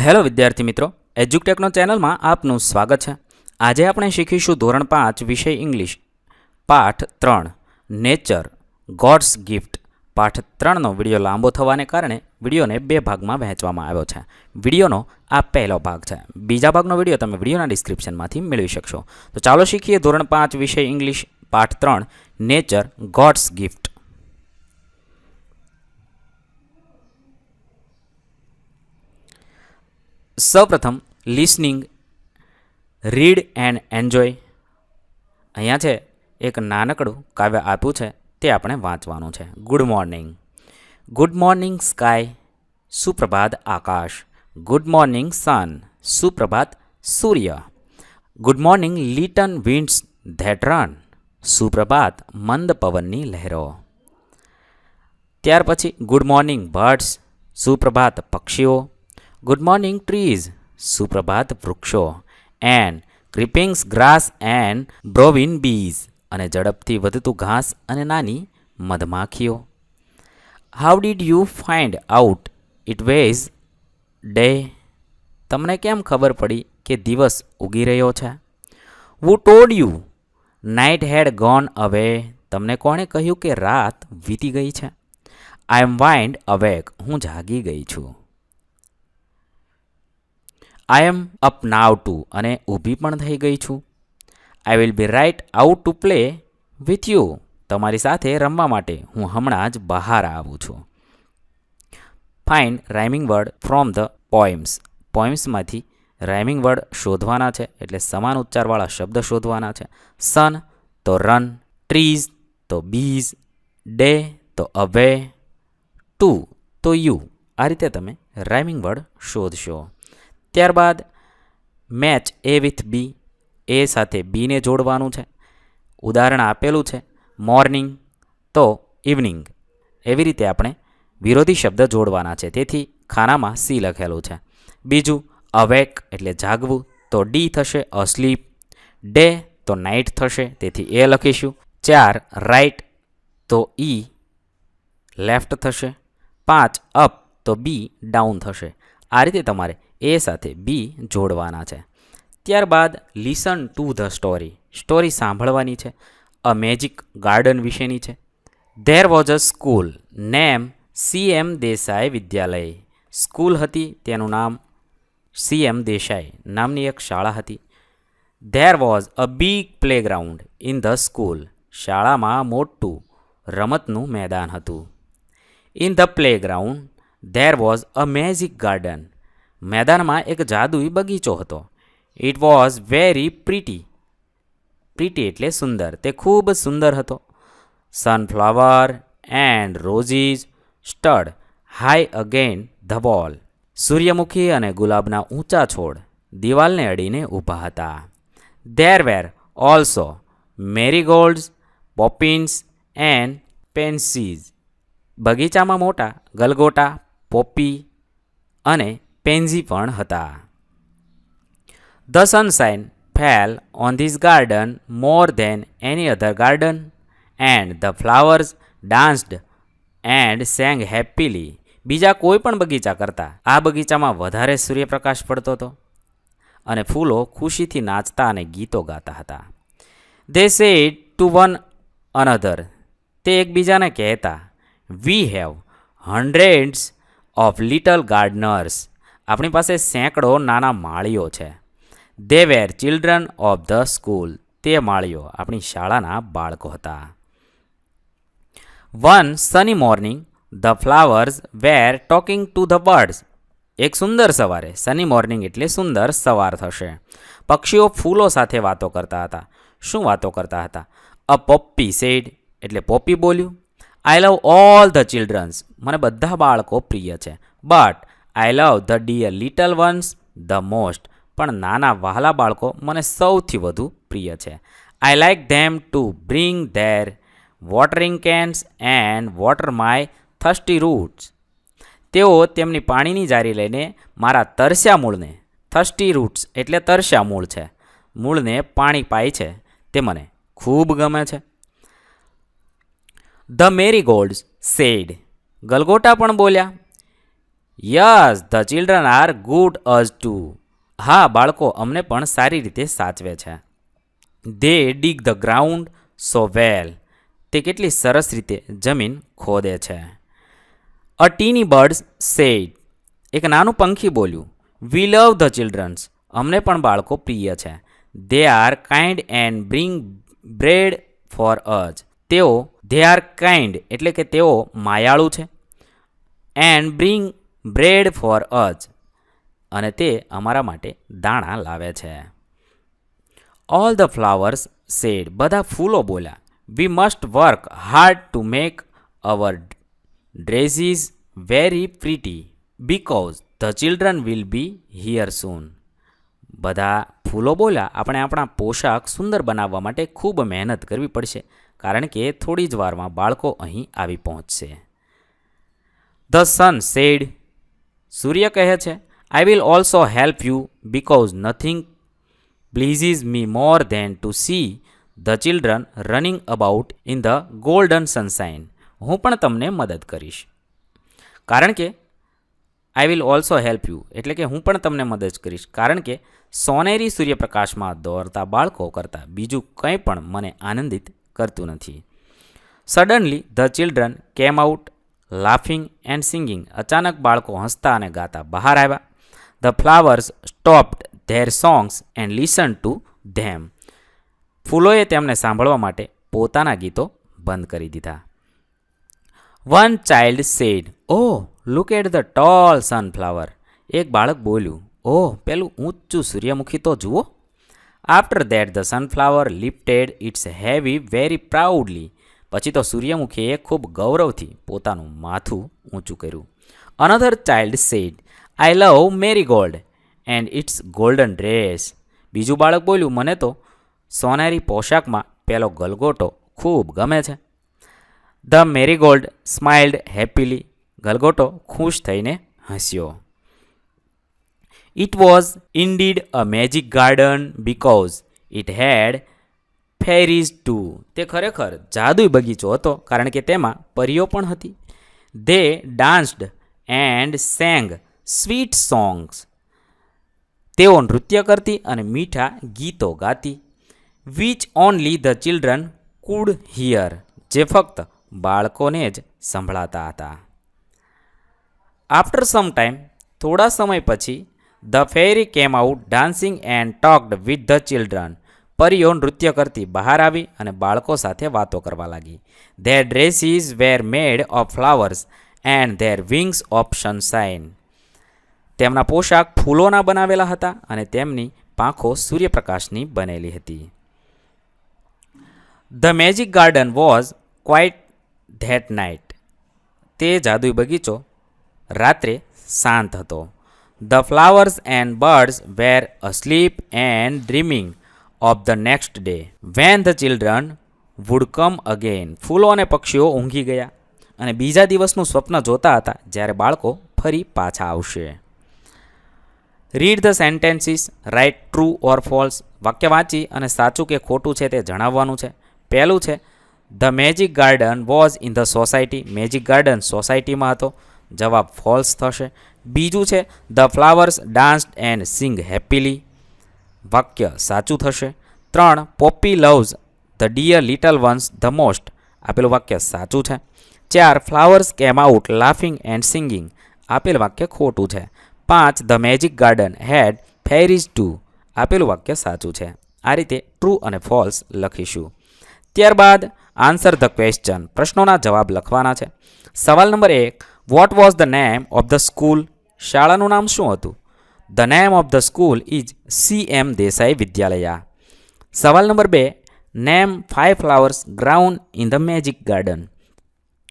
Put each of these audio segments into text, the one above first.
Hello વિદ્યાર્થી મિત્રો, એજ્યુકટેકનો ચેનલમાં આપનું સ્વાગત છે. આજે આપણે શીખીશું ધોરણ 5 વિષય ઇંગ્લિશ પાઠ 3 નેચર ગોડ્સ ગિફ્ટ. પાઠ 3નો વિડીયો લાંબો થવાને કારણે વિડીયોને 2 ભાગમાં વહેંચવામાં આવ્યો છે. વિડીયોનો આ પહેલો ભાગ છે. બીજા ભાગનો વિડીયો તમે વિડીયોના ડિસ્ક્રિપ્શનમાંથી મેળવી શકશો. તો ચાલો શીખીએ ધોરણ 5 વિષય ઇંગ્લિશ પાઠ 3 નેચર ગોડ્સ ગિફ્ટ. સૌપ્રથમ લિસનિંગ, રીડ એન્ડ એન્જોય. અહીંયા છે એક નાનકડું કાવ્ય આપ્યું છે, તે આપણે વાંચવાનું છે. Good morning. Good morning sky, સુપ્રભાત આકાશ. ગુડ મોર્નિંગ સન, સુપ્રભાત સૂર્ય. Good morning little winds that run, સુપ્રભાત મંદ પવનની લહેરો. ત્યાર પછી ગુડ મોર્નિંગ બર્ડ્સ, સુપ્રભાત પક્ષીઓ. ગુડ મોર્નિંગ ટ્રીઝ, સુપ્રભાત વૃક્ષો. And creepings grass and brown bees, અને ઝડપથી વધતું ઘાસ અને નાની મધમાખીઓ. How did you find out it was day, તમને કેમ ખબર પડી કે દિવસ ઉગી રહ્યો છે? Who told you night had gone away, તમને કોણે કહ્યું કે રાત વીતી ગઈ છે? આઈ એમ વાઇન્ડ અવેક, હું જાગી ગઈ છું. આઈ એમ અપ નાવ ટુ, અને ઊભી પણ થઈ ગઈ છું. I will be right out to play with you, તમારી સાથે રમવા માટે હું હમણાં જ બહાર આવું છું. Find rhyming word from the poems, પોએમ્સમાંથી રાઇમિંગ વર્ડ શોધવાના છે, એટલે સમાન ઉચ્ચારવાળા શબ્દ શોધવાના છે. સન તો રન, ટ્રીઝ તો બીઝ, ડે તો અવે, ટુ તો યુ. આ રીતે તમે રાઇમિંગ વર્ડ શોધશો. ત્યારબાદ મેચ એ વિથ બી, એ સાથે બીને જોડવાનું છે. ઉદાહરણ આપેલું છે મોર્નિંગ તો ઇવનિંગ, એવી રીતે આપણે વિરોધી શબ્દ જોડવાના છે, તેથી ખાનામાં સી લખેલું છે. બીજું અવેક એટલે જાગવું, તો ડી થશે અસ્લીપ. ડે તો નાઇટ થશે, તેથી એ લખીશું. 4 રાઇટ તો ઈ લેફ્ટ થશે. 5 અપ તો બી ડાઉન થશે. આ રીતે તમારે એ સાથે બી જોડવાના છે. ત્યારબાદ listen to the story, story સાંભળવાની છે. અ મેજિક ગાર્ડન વિશેની છે. There was a school name CM Desai Vidyalaya, school હતી તેનું નામ CM દેસાઈ નામની એક શાળા હતી. There was a big playground in the school, શાળામાં મોટું રમતનું મેદાન હતું. In the playground there was a magic garden, મેદાનમાં એક જાદુઈ બગીચો હતો. It was very pretty, pretty એટલે સુંદર, તે ખૂબ સુંદર હતો. Sunflower and roses stood high again the wall, સૂર્યમુખી અને ગુલાબના ઊંચા છોડ દિવાલને અડીને ઊભા હતા. There were also marigolds, poppins and pansies, બગીચામાં મોટા ગલગોટા, પોપી અને પેન્ઝી પણ હતા. The sunshine fell on this garden more than any other garden and the flowers danced and sang happily, બીજા કોઈ પણ બગીચા કરતાં આ બગીચામાં વધારે સૂર્યપ્રકાશ પડતો હતો અને ફૂલો ખુશીથી નાચતા અને ગીતો ગાતા હતા. They said to one another, તે એકબીજાને કહેતા, we have hundreds of little gardeners, આપણી પાસે સેંકડો નાના માળીઓ છે. They were children of the school, તે માળીઓ આપણી શાળાના બાળકો હતા. One sunny morning the flowers were talking to the birds, એક સુંદર સવારે, સની મોર્નિંગ એટલે સુંદર સવાર થશે, પક્ષીઓ ફૂલો સાથે વાતો કરતા હતા. શું વાતો કરતા હતા? અ પોપી સેડ, એટલે પોપી બોલ્યું, I love all the childrens, મને બધા બાળકો પ્રિય છે. But I love the dear little ones the most, પણ નાના વહાલા બાળકો મને સૌથી વધુ પ્રિય છે. I like them to bring their watering cans and water my thirsty roots, તેઓ તેમની પાણીની જારી લઈને મારા તરસ્યા મૂળને, થર્સ્ટી રૂટ્સ એટલે તરસ્યા મૂળ છે, મૂળને પાણી પાય છે, તે મને ખૂબ ગમે છે. ધ મેરીગોલ્ડ્સ સેડ, ગલગોટા પણ બોલ્યા, yes the children are good us too. હા, બાળકો અમને પણ સારી રીતે સાચવે છે. They dig the ground so well. તે કેટલી સરસ રીતે જમીન ખોદે છે. A tiny birds said. એક નાનું પંખી બોલ્યું, વી લવ ધ ચિલ્ડ્રન્સ. અમને પણ બાળકો પ્રિય છે. They are kind and bring bread for us. They are kind એટલે કે તેઓ માયાળુ છે. And bring bread for us અને તે અમારા માટે દાણા લાવે છે. All the flowers said. બધા ફૂલો બોલ્યા, we must work hard to make our dresses very pretty because the children will be here soon. બધા ફૂલો બોલ્યા, આપણે આપણા પોશાક સુંદર બનાવવા માટે ખૂબ મહેનત કરવી પડશે, કારણ કે થોડી જ વારમાં બાળકો અહીં આવી પહોંચશે. The sun sad. સૂર્ય કહે છે, I will also help you because nothing pleases me more than to see the children running about in the golden sunshine. હું પણ તમને મદદ કરીશ. કારણ કે I will also help you એટલે કે હું પણ તમને મદદ કરીશ, કારણ કે સોનેરી સૂર્યપ્રકાશમાં દોડતા બાળકો કરતાં બીજું કંઈ પણ મને આનંદિત કરતું નથી. Suddenly the children came out laughing and singing. અચાનક બાળકો હસતા અને ગાતા બહાર આવ્યા. The flowers stopped their songs and listen to them. ફૂલોએ તેમને સાંભળવા માટે પોતાના ગીતો બંધ કરી દીધા. One child said, oh look at the tall sunflower. એક બાળક બોલ્યું, ઓહ પેલું ઊંચું સૂર્યમુખી તો જુઓ. After that the sunflower lifted its heavy very proudly. પછી તો સૂર્યમુખીએ ખૂબ ગૌરવથી પોતાનું માથું ઊંચું કર્યું. Another child said, I love marigold and its golden dress. બીજું બાળક બોલ્યું, મને તો સોનેરી પોશાકમાં પેલો ગલગોટો ખૂબ ગમે છે. The marigold smiled happily. ગલગોટો ખુશ થઈને હસ્યો. It was indeed a magic garden because it had fairies too. તે ખરેખર જાદુઈ બગીચો હતો, કારણ કે તેમાં પરીઓ પણ હતી. They danced and sang sweet songs. તેઓ નૃત્ય કરતી અને મીઠા ગીતો ગાતી. Which only the children food here. જે ફક્ત બાળકોને જ સંભળાતા હતા. આફ્ટર સમ ટાઈમ, થોડા સમય પછી, the fairy came out dancing and talked with the children. પરીઓ નૃત્ય કરતી બહાર આવી અને બાળકો સાથે વાતો કરવા લાગી. Their dresses were made of flowers and their wings of sunshine. તેમના પોશાક ફૂલોના બનાવેલા હતા અને તેમની પાંખો સૂર્યપ્રકાશની બનેલી હતી. The magic garden was quiet that night. તે જાદુઈ બગીચો રાત્રે શાંત હતો. The flowers and birds were asleep and dreaming of the next day when the children would come again. ફૂલો અને પક્ષીઓ ઊંઘી ગયા અને બીજા દિવસનું સ્વપ્ન જોતા હતા, જ્યારે બાળકો ફરી પાછા આવશે. Read the sentences, write true or false. વાક્ય વાંચી અને સાચું કે ખોટું છે તે જણાવવાનું છે. પહેલું છે, the magic garden was in the society. Magic garden સોસાયટીમાં હતો. જવાબ ફોલ્સ થશે. બીજું છે, the flowers danced and sing happily. વાક્ય સાચું થશે. 3, poppy loves the dear little ones the most. આપેલું વાક્ય સાચું છે. 4, ફ્લાવર્સ કેમ આઉટ લાફિંગ એન્ડ સિંગિંગ. આપેલ વાક્ય ખોટું છે. 5, the magic garden had fairies too. આપેલું વાક્ય સાચું છે. આ રીતે ટ્રુ અને ફોલ્સ લખીશું. ત્યારબાદ આન્સર ધ ક્વેશ્ચન. પ્રશ્નોના જવાબ લખવાના છે. સવાલ number 1, what was the name of the school. શાળાનું નામ શું હતું? The name of the school is CM Desai Vidyalaya. સવાલ number 2, name 5 flowers ground in the magic garden.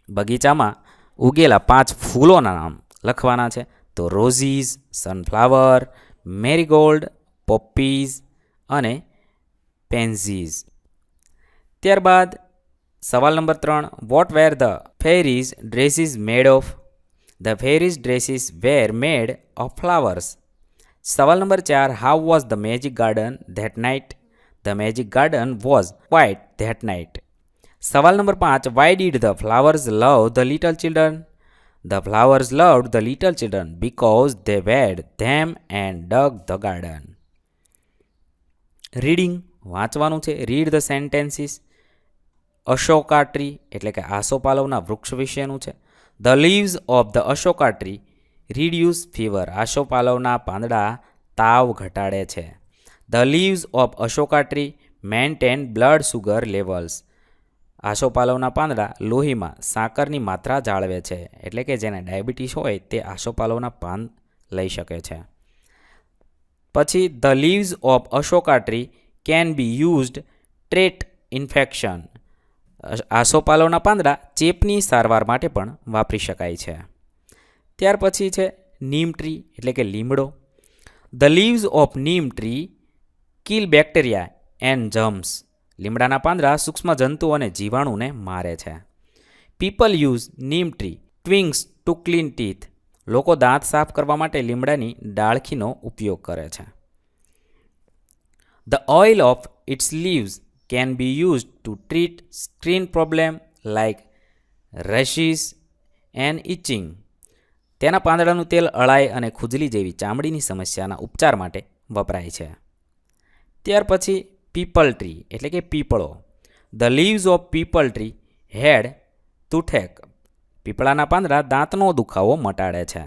બગીચામાં ઉગેલા 5 ફૂલોના નામ લખવાના છે. તો રોઝીઝ, સનફ્લાવર, મેરીગોલ્ડ, પોપીઝ અને પેન્ઝીઝ. ત્યારબાદ સવાલ number 3, what were the fairies dresses made of. The fairies dresses were made of flowers. સવાલ number 4, how was the magic garden that night. The magic garden was quiet that night. સવાલ number 5, why did the flowers love the little children. The flowers loved the little children because they wed them and dug the garden. Reading વાંચવાનું છે. Read the sentences. Ashoka tree એટલે કે આસોપાલવના વૃક્ષ વિશેનું છે. The leaves of the Ashoka tree reduce fever. આસોપાલવના પાંદડા તાવ ઘટાડે છે. The leaves of Ashoka tree maintain blood sugar levels. આસોપાલવના પાંદડા લોહીમાં સાકરની માત્રા જાળવે છે. એટલે કે જેને ડાયાબિટીસ હોય તે આસોપાલવના પાન લઈ શકે છે. પછી the leaves of Ashoka tree can be used treat infection. આસોપાલવના પાંદડા ચેપની સારવાર માટે પણ વાપરી શકાય છે. ત્યાર પછી છે નીમ ટ્રી એટલે કે લીમડો. The leaves of neem tree kill bacteria and germs. લીમડાના પાંદડા સૂક્ષ્મ જંતુઓ અને જીવાણુને મારે છે. People use neem tree twigs to clean teeth. લોકો દાંત સાફ કરવા માટે લીમડાની ડાળખીનો ઉપયોગ કરે છે. The oil of its leaves can be used to treat skin problem like rashes and etching. તેના પાંદડાનું તેલ અળાઈ અને ખુજલી જેવી ચામડીની સમસ્યાના ઉપચાર માટે વપરાય છે. ત્યાર પછી પીપલ ટ્રી એટલે કે પીપળો. The leaves of peepal tree had toothache. પીપળાના પાંદડા દાંતનો દુખાવો મટાડે છે.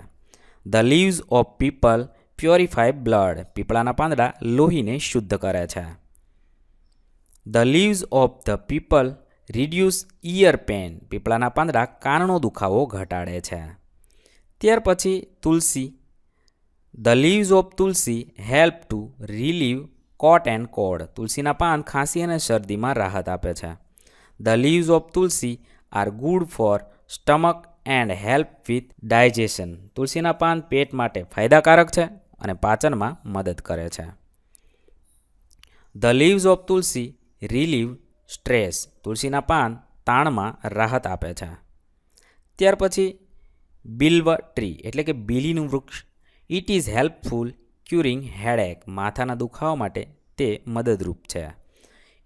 The leaves of peepal purify blood. પીપળાના પાંદડા લોહીને શુદ્ધ કરે છે. The leaves of the peepal reduce ear pain. પીપળાના પાંદડા કાનનો દુખાવો ઘટાડે છે. ત્યાર પછી tulsi. The leaves of tulsi help to relieve cough and cold. તુલસીના પાન ખાંસી અને શરદીમાં રાહત આપે છે. The leaves of tulsi are good for stomach and help with digestion. તુલસીના પાન પેટ માટે ફાયદાકારક છે અને પાચનમાં મદદ કરે છે. The leaves of Tulsi relieve stress. તુલસીના પાન તાણમાં રાહત આપે છે. ત્યાર પછી બિલ્વ ટ્રી એટલે કે બીલીનું વૃક્ષ. It is helpful curing headache. માથાના દુખાવા માટે તે મદદરૂપ છે.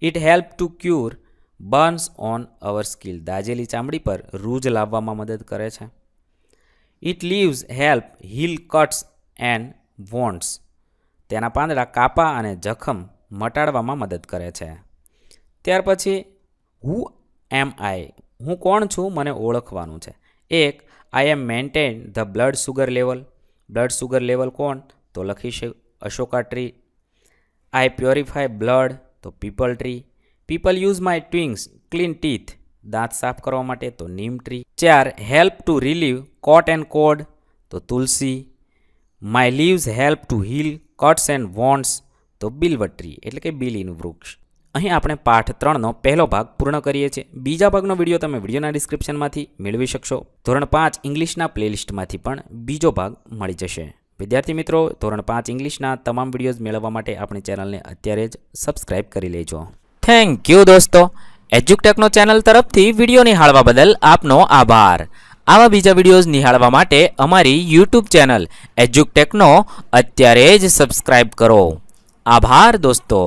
It help to cure burns on our skill. દાજેલી ચામડી પર રૂજ લાવવામાં મદદ કરે છે. It leaves help heal cuts and wounds. તેના પાંદડા કાપા અને જખમ મટાડવામાં મદદ કરે છે. ત્યાર પછી હુ એમ આઈ. હું કોણ છું, મને ઓળખવાનું છે. એક, I am maintain the blood sugar level. Blood sugar level કોણ, તો લખીશ Ashoka tree. I purify blood, તો peepal tree. Peepal use my twigs clean teeth. દાંત સાફ કરવા માટે, તો neem tree. 4, help to relieve cough and cold, તો tulsi. My leaves help to heal cuts and wounds, તો બિલ્વ ટ્રી એટલે કે બીલીનું વૃક્ષ. અહીં આપણે પાઠ 3નો પહેલો ભાગ પૂર્ણ કરીએ છીએ. બીજા ભાગનો વિડીયો તમે વિડીયોના ડિસ્ક્રિપ્શનમાંથી મેળવી શકશો. ધોરણ 5 ઇંગ્લિશના પ્લેલિસ્ટમાંથી પણ બીજો ભાગ મળી જશે. વિદ્યાર્થી મિત્રો, ધોરણ 5 ઇંગ્લિશના તમામ વિડીયોઝ મેળવવા માટે આપણી ચેનલને અત્યારે જ સબસ્ક્રાઇબ કરી લેજો. થેન્ક યુ દોસ્તો. એજ્યુકટેકનો ચેનલ તરફથી વિડીયો નિહાળવા બદલ આપનો આભાર. આવા બીજા વિડીયોઝ નિહાળવા માટે અમારી યુટ્યુબ ચેનલ એજ્યુકટેકનો અત્યારે જ સબસ્ક્રાઇબ કરો. આભાર દોસ્તો.